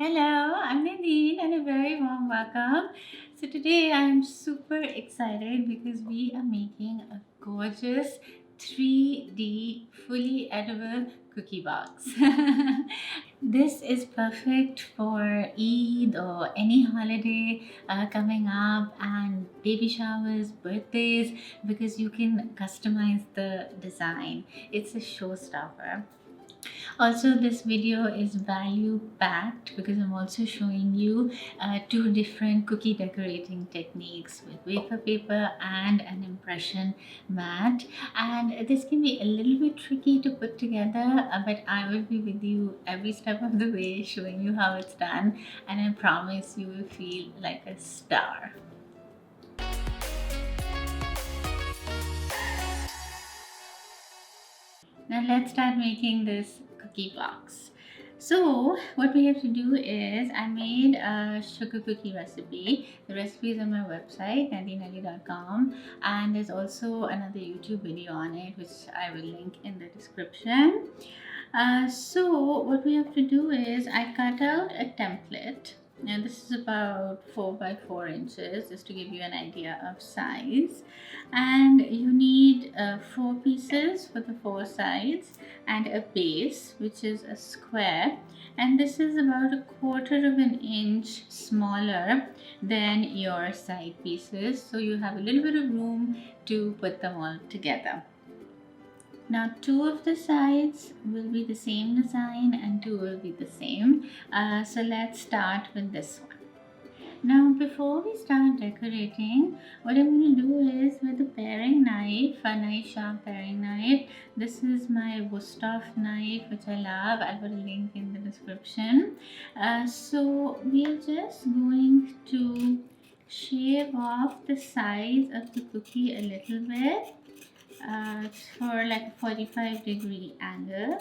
Hello, I'm Nadine and a very warm welcome. So today I'm super excited because we are making a gorgeous 3D fully edible cookie box. This is perfect for Eid or any holiday coming up and baby showers, birthdays, because you can customize the design. It's a showstopper. Also, this video is value packed because I'm also showing you two different cookie decorating techniques with wafer paper and an impression mat. And this can be a little bit tricky to put together, but I will be with you every step of the way showing you how it's done, and I promise you will feel like a star. Now let's start making this cookie box. So what we have to do is I made a sugar cookie recipe. The recipe is on my website nadinelli.com, and there's also another YouTube video on it which I will link in the description. So what we have to do is I cut out a template. Now this is about 4 by 4 inches, just to give you an idea of size. And you need 4 pieces for the 4 sides and a base which is a square, and this is about a quarter of an inch smaller than your side pieces, so you have a little bit of room to put them all together. Now 2 of the sides will be the same design and 2 will be the same. So let's start with this one. Now before we start decorating, what I'm going to do is with a paring knife, a nice sharp paring knife. This is my Wusthof knife which I love. I'll put a link in the description. So we are just going to shave off the sides of the cookie a little bit for like a 45-degree angle.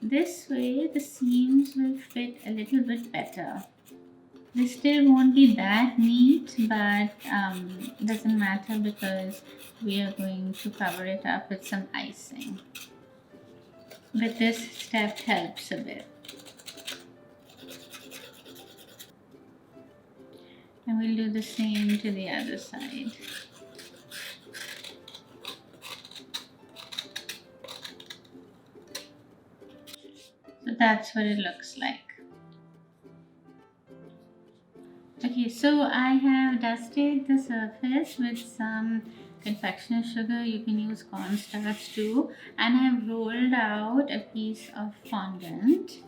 This way the seams will fit a little bit better. This still won't be that neat, but doesn't matter because we are going to cover it up with some icing. But this step helps a bit. And we'll do the same to the other side. So that's what it looks like. Okay, so I have dusted the surface with some confectioner sugar. You can use cornstarch too, and I've rolled out a piece of fondant,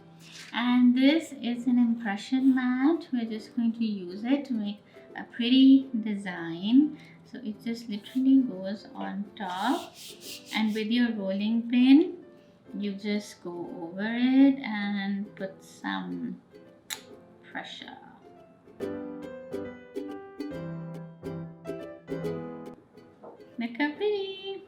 and this is an impression mat. We're just going to use it to make a pretty design. So it just literally goes on top, and with your rolling pin you just go over it and put some pressure. Look how pretty.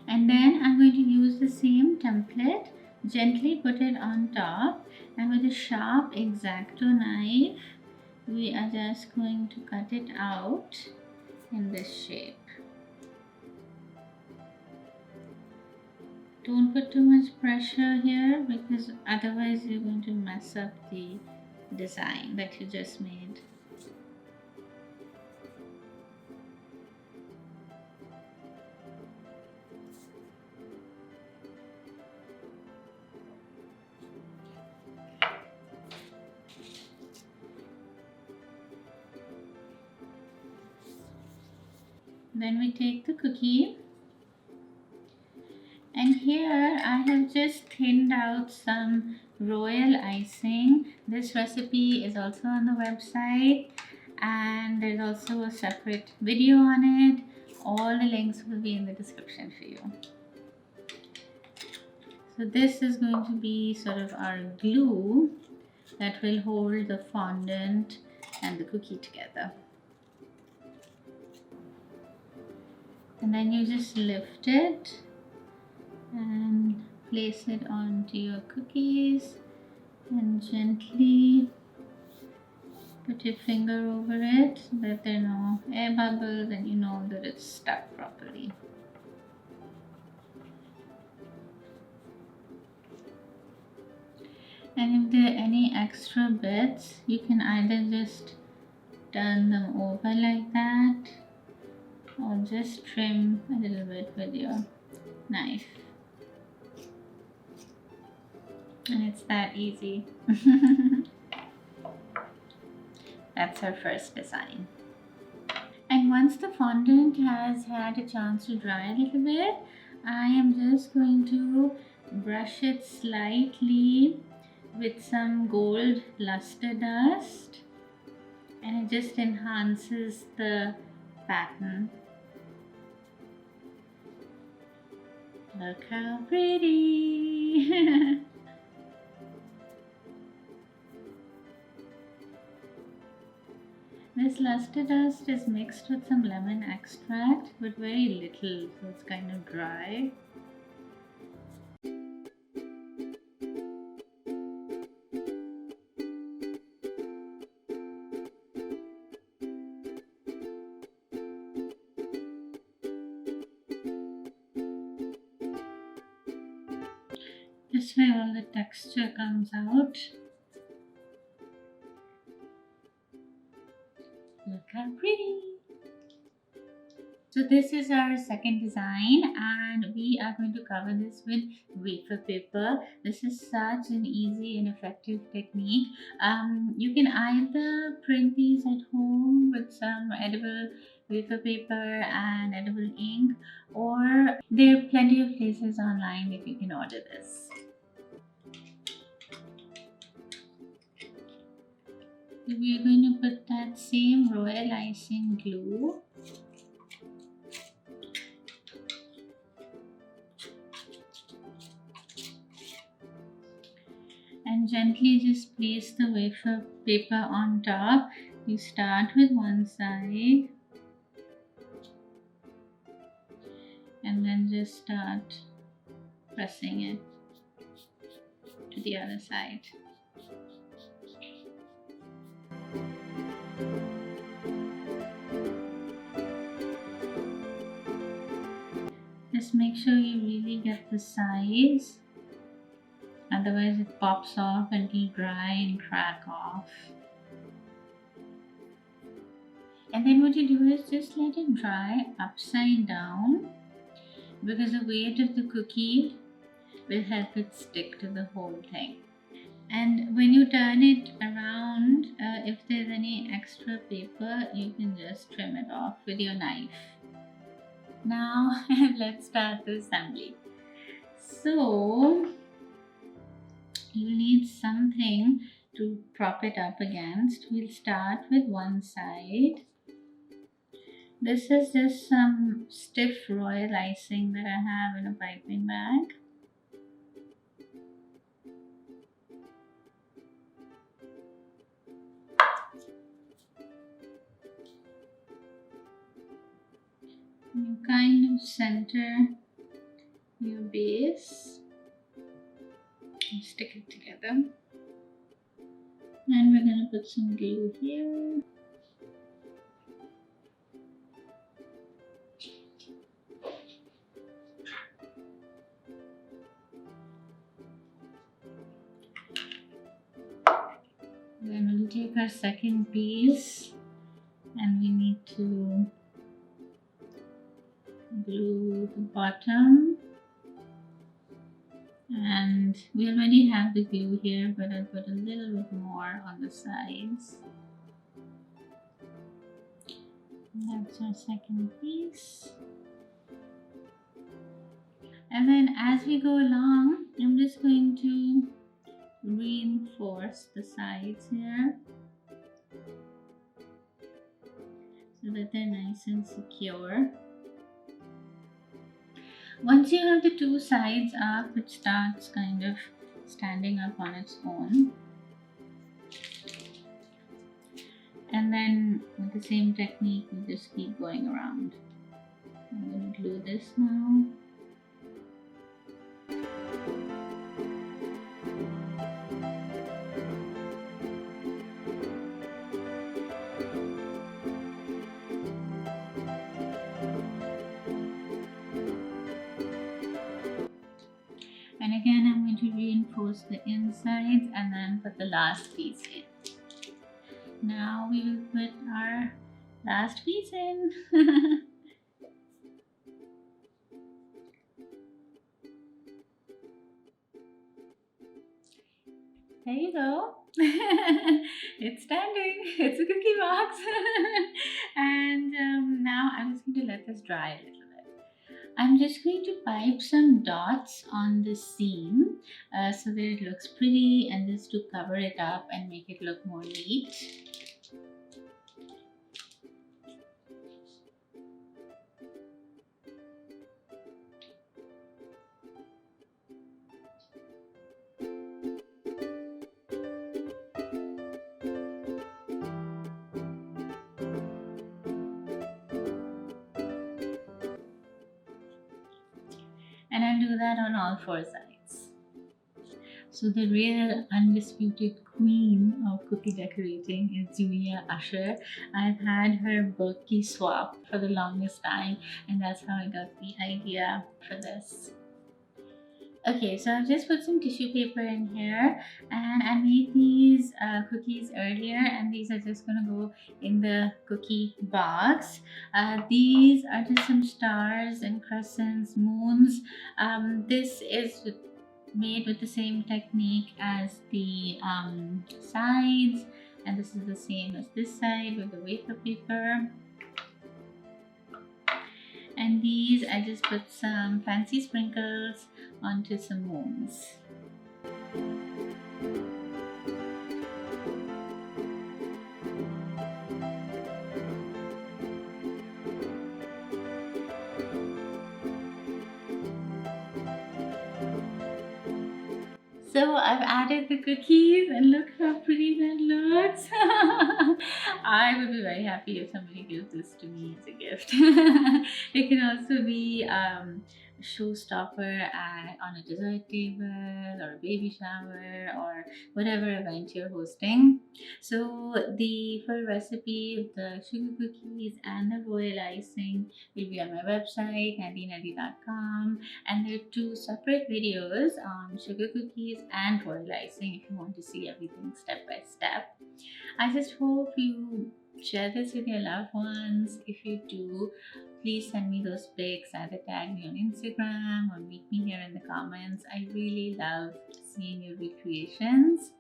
And then I'm going to use the same template, gently put it on top, and with a sharp X-Acto knife we are just going to cut it out in this shape. Don't put too much pressure here because otherwise you're going to mess up the design that you just made. Then we take the cookie, and here I have just thinned out some royal icing. This recipe is also on the website, and there's also a separate video on it. All the links will be in the description for you. So this is going to be sort of our glue that will hold the fondant and the cookie together. And then you just lift it and place it onto your cookies and gently put your finger over it so that there are no air bubbles and you know that it's stuck properly. And if there are any extra bits, you can either just turn them over like that or just trim a little bit with your knife. And it's that easy. That's our first design. And once the fondant has had a chance to dry a little bit, I am just going to brush it slightly with some gold luster dust, and it just enhances the pattern. Look how pretty! This luster dust is mixed with some lemon extract, but very little, so it's kind of dry. This way all the texture comes out. Look how pretty! So this is our second design, and we are going to cover this with wafer paper. This is such an easy and effective technique. You can either print these at home with some edible wafer paper and edible ink, or there are plenty of places online that you can order this. We are going to put that same royal icing glue and gently just place the wafer paper on top. You start with one side and then just start pressing it to the other side. Just make sure you really get the size, otherwise it pops off and it'll dry and crack off. And then what you do is just let it dry upside down, because the weight of the cookie will help it stick to the whole thing. And when you turn it around, if there's any extra paper, you can just trim it off with your knife. Now let's start the assembly. So you need something to prop it up against. We'll start with one side. This is just some stiff royal icing that I have in a piping bag. You kind of center your base and stick it together. And we're going to put some glue here. Then we'll take our second piece and we need to glue the bottom, and we already have the glue here, but I'll put a little bit more on the sides. That's our second piece. And then as we go along, I'm just going to reinforce the sides here so that they're nice and secure. Once you have the two sides up, it starts kind of standing up on its own. And then with the same technique, you just keep going around. I'm going to glue this now. And again, I'm going to reinforce toast the insides and then put the last piece in. Now we will put our last piece in. There you go. It's standing. It's a cookie box. And now I'm just going to let this dry a little bit. I'm just going to pipe some dots on the seam so that it looks pretty, and just to cover it up and make it look more neat. And I'll do that on all four sides. So the real undisputed queen of cookie decorating is Julia Usher. I've had her birthday swap for the longest time, and that's how I got the idea for this. Okay, so I've just put some tissue paper in here, and I made these cookies earlier, and these are just gonna go in the cookie box. These are just some stars and crescents, moons. This is made with the same technique as the sides, and this is the same as this side with the wafer paper. And these, I just put some fancy sprinkles onto some moons. So I've added the cookies, and look how pretty that looks. I would be very happy if somebody gives this to me as a gift. It can also be a showstopper on a dessert table, or a baby shower, or whatever event you're hosting. So the full recipe of the sugar cookies and the royal icing will be on my website, nadineali.com. And there are two separate videos on sugar cookies and royal icing if you want to see everything step by step. I just hope you share this with your loved ones. If you do, please send me those pics, either tag me on Instagram or meet me here in the comments. I really love seeing your recreations.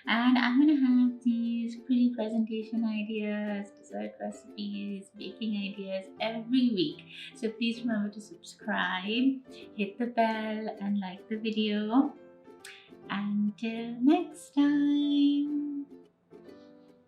And I'm gonna have these pretty presentation ideas, dessert recipes, baking ideas every week. So please remember to subscribe, hit the bell, and like the video. Until next time.